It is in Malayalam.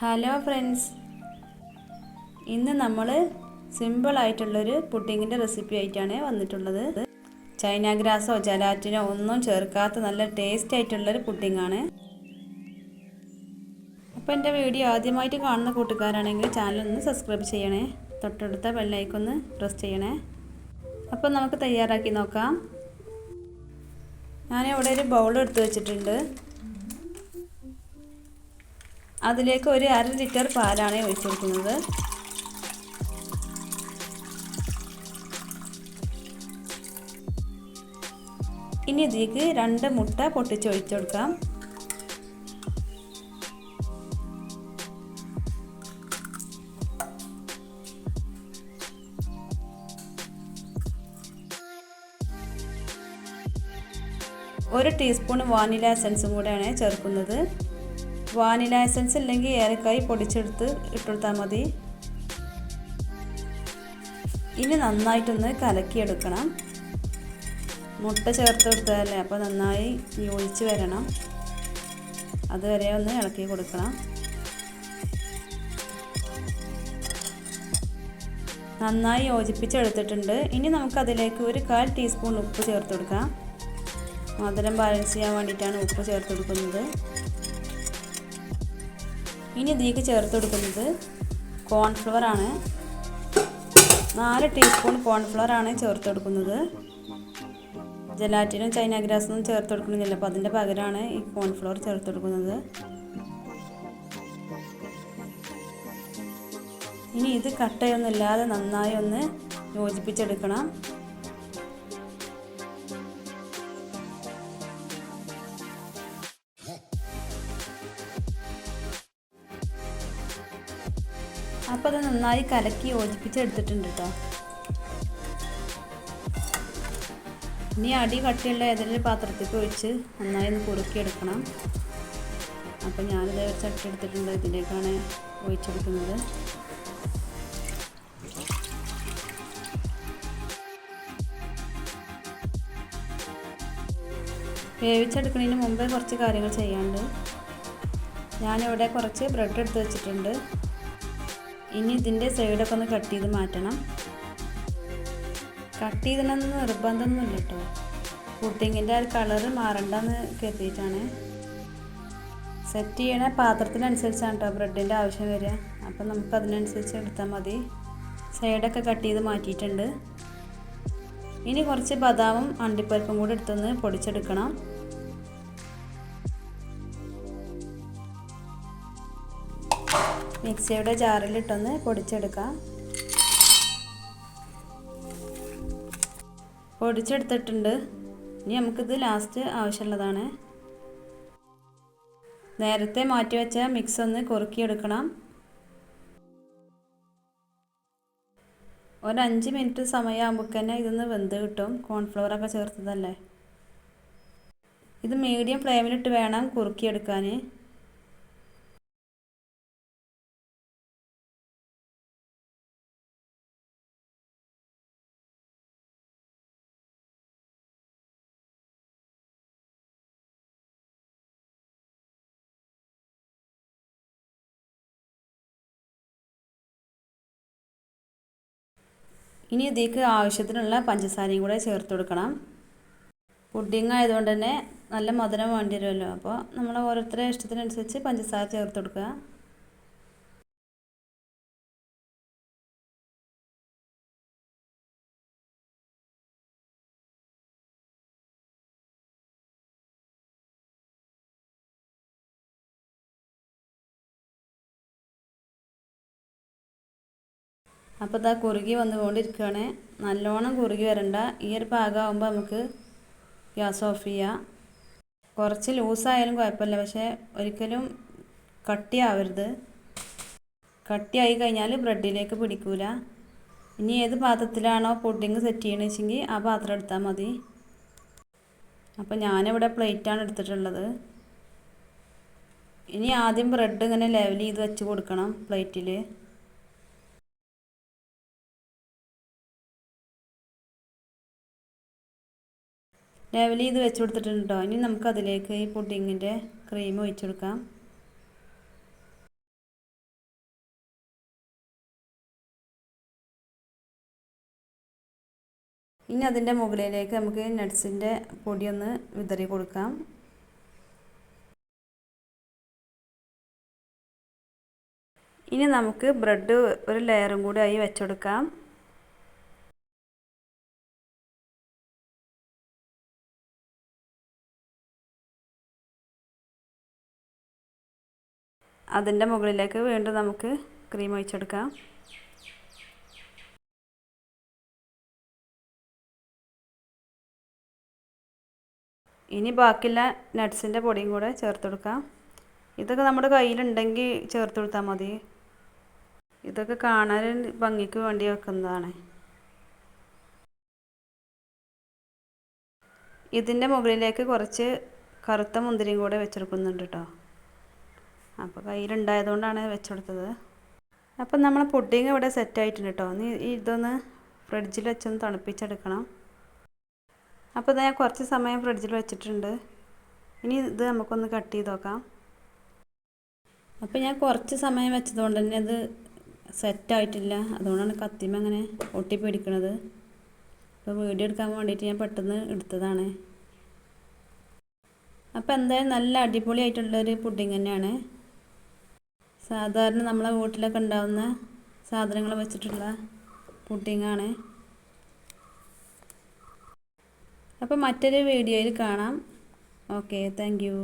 ഹലോ ഫ്രണ്ട്സ്, ഇന്ന് നമ്മൾ സിമ്പിളായിട്ടുള്ളൊരു പുഡിങ്ങിൻ്റെ റെസിപ്പി ആയിട്ടാണ് വന്നിട്ടുള്ളത്. ചൈന ഗ്രാസോ ജലാറ്റിനോ ഒന്നും ചേർക്കാത്ത നല്ല ടേസ്റ്റ് ആയിട്ടുള്ളൊരു പുഡിങ്ങാണ്. അപ്പോൾ എൻ്റെ വീഡിയോ ആദ്യമായിട്ട് കാണുന്ന കൂട്ടുകാരാണെങ്കിൽ ചാനലൊന്ന് സബ്സ്ക്രൈബ് ചെയ്യണേ, തൊട്ടടുത്ത ബെല്ലൈക്കൊന്ന് പ്രസ് ചെയ്യണേ. അപ്പോൾ നമുക്ക് തയ്യാറാക്കി നോക്കാം. ഞാനിവിടെ ഒരു ബൗൾ എടുത്ത് വെച്ചിട്ടുണ്ട്. അതിലേക്ക് ഒരു 1/2 ലിറ്റർ പാലാണ് ഒഴിച്ചു കൊടുക്കുന്നത്. ഇനി ഇതിലേക്ക് 2 മുട്ട പൊട്ടിച്ചൊഴിച്ചു കൊടുക്കാം. ഒരു ടീസ്പൂൺ വാനില എസൻസും കൂടെയാണ് ചേർക്കുന്നത്. വാനില എസൻസ് ഇല്ലെങ്കിൽ ഏലക്കായ് പൊടിച്ചെടുത്ത് ഇട്ടുകൊടുത്താൽ മതി. ഇനി നന്നായിട്ടൊന്ന് കലക്കിയെടുക്കണം. മുട്ട ചേർത്ത് കൊടുത്തതല്ലേ, അപ്പോൾ നന്നായി യോജിച്ച് വരണം. അതുവരെ ഒന്ന് ഇളക്കി കൊടുക്കണം. നന്നായി യോജിപ്പിച്ചെടുത്തിട്ടുണ്ട്. ഇനി നമുക്കതിലേക്ക് ഒരു 1/4 ടീസ്പൂൺ ഉപ്പ് ചേർത്ത് കൊടുക്കാം. മധുരം ബാലൻസ് ചെയ്യാൻ വേണ്ടിയിട്ടാണ് ഉപ്പ് ചേർത്ത് കൊടുക്കുന്നത്. ഇനി ഇതിലേക്ക് ചേർത്ത് കൊടുക്കുന്നത് കോൺഫ്ലവർ ആണ്. 4 ടീസ്പൂൺ കോൺഫ്ലവർ ആണ് ചേർത്ത് കൊടുക്കുന്നത്. ജലാറ്റിനും ചൈന ഗ്രാസൊന്നും ചേർത്ത് കൊടുക്കുന്നില്ല, അപ്പോൾ അതിൻ്റെ പകരമാണ് ഈ കോൺഫ്ലവർ ചേർത്ത് കൊടുക്കുന്നത്. ഇനി ഇത് കട്ടയൊന്നുമില്ലാതെ നന്നായി ഒന്ന് യോജിപ്പിച്ചെടുക്കണം. അപ്പോൾ അത് നന്നായി കലക്കി യോജിപ്പിച്ചെടുത്തിട്ടുണ്ട് കേട്ടോ. ഇനി അടി കട്ടിയുള്ള ഏതെങ്കിലും പാത്രത്തേക്ക് ഒഴിച്ച് നന്നായി ഒന്ന് കുറുക്കിയെടുക്കണം. അപ്പോൾ ഞാനിത് ഒരു ചട്ടി എടുത്തിട്ടുണ്ട്, ഇതിലേക്കാണ് ഒഴിച്ചെടുക്കുന്നത്. വേവിച്ചെടുക്കുന്നതിന് മുമ്പേ കുറച്ച് കാര്യങ്ങൾ ചെയ്യാനുണ്ട്. ഞാനിവിടെ കുറച്ച് ബ്രെഡ് എടുത്ത് വെച്ചിട്ടുണ്ട്. ഇനി ഇതിൻ്റെ സൈഡൊക്കെ ഒന്ന് കട്ട് ചെയ്ത് മാറ്റണം. കട്ട് ചെയ്തണമെന്ന് നിർബന്ധമൊന്നുമില്ല കേട്ടോ, പുഡിങ്ങിൻ്റെ ആ കളറ് മാറണ്ടെന്ന് കരുതിയിട്ടാണ്. സെറ്റ് ചെയ്യണ പാത്രത്തിനനുസരിച്ചാണ് കേട്ടോ ബ്രെഡിൻ്റെ ആവശ്യം വരിക, അപ്പം നമുക്കതിനനുസരിച്ച് എടുത്താൽ മതി. സൈഡൊക്കെ കട്ട് ചെയ്ത് മാറ്റിയിട്ടുണ്ട്. ഇനി കുറച്ച് ബദാമും അണ്ടിപ്പരിപ്പും കൂടി എടുത്തൊന്ന് പൊടിച്ചെടുക്കണം. മിക്സിയുടെ ജാറിലിട്ടൊന്ന് പൊടിച്ചെടുക്കാം. പൊടിച്ചെടുത്തിട്ടുണ്ട്. ഇനി നമുക്കിത് ലാസ്റ്റ് ആവശ്യമുള്ളതാണ്. നേരത്തെ മാറ്റി വെച്ച മിക്സ് ഒന്ന് കുറുക്കിയെടുക്കണം. ഒരു 5 മിനിറ്റ് സമയമാകുമ്പോൾ തന്നെ ഇതൊന്ന് വെന്ത് കിട്ടും. കോൺഫ്ലവറൊക്കെ ചേർത്തതല്ലേ. ഇത് മീഡിയം ഫ്ലെയിമിലിട്ട് വേണം കുറുക്കിയെടുക്കാൻ. ഇനി ഇതിലേക്ക് ആവശ്യത്തിനുള്ള പഞ്ചസാരയും കൂടെ ചേർത്ത് കൊടുക്കണം. പുഡിങ് ആയതുകൊണ്ട് തന്നെ നല്ല മധുരം വേണ്ടി വരുമല്ലോ, അപ്പോൾ നമ്മൾ ഓരോരുത്തരുടെ ഇഷ്ടത്തിനനുസരിച്ച് പഞ്ചസാര ചേർത്ത് കൊടുക്കുക. അപ്പോൾ ഇതാ കുറുകി വന്നുകൊണ്ടിരിക്കുകയാണ്. നല്ലോണം കുറുകി വരണ്ട. ഈ ഒരു പാകമാകുമ്പോൾ നമുക്ക് ഗ്യാസ് ഓഫ് ചെയ്യാം. കുറച്ച് ലൂസായാലും കുഴപ്പമില്ല, പക്ഷേ ഒരിക്കലും കട്ടിയാവരുത്. കട്ടിയായി കഴിഞ്ഞാൽ ബ്രെഡിലേക്ക് പിടിക്കൂല. ഇനി ഏത് പാത്രത്തിലാണോ പുഡിങ് സെറ്റ് ചെയ്യണമെന്ന് വെച്ചെങ്കിൽ ആ പാത്രം എടുത്താൽ മതി. അപ്പോൾ ഞാനിവിടെ പ്ലേറ്റാണ് എടുത്തിട്ടുള്ളത്. ഇനി ആദ്യം ബ്രെഡ് ഇങ്ങനെ ലെവൽ ചെയ്ത് വെച്ച് കൊടുക്കണം പ്ലേറ്റിൽ. ലെവൽ ചെയ്ത് വെച്ച് കൊടുത്തിട്ടുണ്ട് കേട്ടോ. ഇനി നമുക്കതിലേക്ക് ഈ പുഡിങ്ങിൻ്റെ ക്രീം ഒഴിച്ചു കൊടുക്കാം. ഇനി അതിൻ്റെ മുകളിലേക്ക് നമുക്ക് നട്ട്സിൻ്റെ പൊടിയൊന്ന് വിതറി കൊടുക്കാം. ഇനി നമുക്ക് ബ്രെഡ് ഒരു ലെയറും കൂടി ആയി വെച്ചെടുക്കാം. അതിൻ്റെ മുകളിലേക്ക് വീണ്ടും നമുക്ക് ക്രീം ഒഴിച്ചെടുക്കാം. ഇനി ബാക്കിയുള്ള നട്ട്സിൻ്റെ പൊടിയും കൂടെ ചേർത്ത് കൊടുക്കാം. ഇതൊക്കെ നമ്മുടെ കയ്യിലുണ്ടെങ്കിൽ ചേർത്ത് കൊടുത്താൽ മതി. ഇതൊക്കെ കാണാൻ ഭംഗിക്ക് വേണ്ടി വെക്കുന്നതാണ്. ഇതിൻ്റെ മുകളിലേക്ക് കുറച്ച് കറുത്ത മുന്തിരിയും കൂടെ വെച്ചെടുക്കുന്നുണ്ട് കേട്ടോ. അപ്പോൾ കയ്യിലുണ്ടായതുകൊണ്ടാണ് വെച്ചെടുത്തത്. അപ്പം നമ്മളെ പുഡിങ് ഇവിടെ സെറ്റായിട്ടുണ്ട് കേട്ടോ. ഇതൊന്ന് ഫ്രിഡ്ജിൽ വെച്ചൊന്ന് തണുപ്പിച്ചെടുക്കണം. അപ്പോൾ ഞാൻ കുറച്ച് സമയം ഫ്രിഡ്ജിൽ വെച്ചിട്ടുണ്ട്. ഇനി ഇത് നമുക്കൊന്ന് കട്ട് ചെയ്ത് നോക്കാം. അപ്പോൾ ഞാൻ കുറച്ച് സമയം വെച്ചതുകൊണ്ട് തന്നെ അത് സെറ്റായിട്ടില്ല. അതുകൊണ്ടാണ് കത്തിമ അങ്ങനെ ഒട്ടിപ്പിടിക്കണത്. അപ്പോൾ വീഡിയോ എടുക്കാൻ വേണ്ടിയിട്ട് ഞാൻ പെട്ടെന്ന് എടുത്തതാണ്. അപ്പോൾ എന്തായാലും നല്ല അടിപൊളിയായിട്ടുള്ളൊരു പുഡിങ് തന്നെയാണ്. സാധാരണ നമ്മളെ വീട്ടിലൊക്കെ ഉണ്ടാകുന്ന സാധനങ്ങൾ വെച്ചിട്ടുള്ള പുഡിങ്ങാണ്. അപ്പോൾ മറ്റൊരു വീഡിയോയിൽ കാണാം. Okay, thank you.